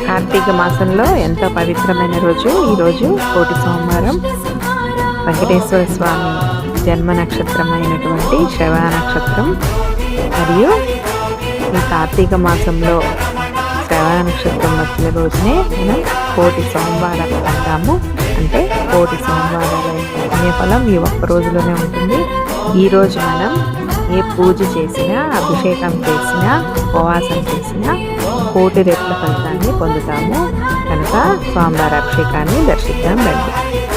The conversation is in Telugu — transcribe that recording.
కార్తీక మాసంలో ఎంతో పవిత్రమైన రోజు ఈరోజు కోటి సోమవారం. వెంకటేశ్వర స్వామి జన్మ నక్షత్రం అయినటువంటి శ్రవణ నక్షత్రం మరియు ఈ కార్తీక మాసంలో శ్రవణ నక్షత్రం వచ్చిన రోజునే మనం కోటి సోమవారం అంటాము. అంటే కోటి సోమవారాల పుణ్యఫలం ఈ ఒక్క రోజులోనే ఉంటుంది. ఈరోజు మనం ఏ పూజ చేసినా, అభిషేకం చేసినా, ఉపవాసం చేసినా కోటి రెట్ల ఫలితాన్ని పొందుతాము. కనుక స్వామివారి అభిషేకాన్ని దర్శిద్దాం రండి.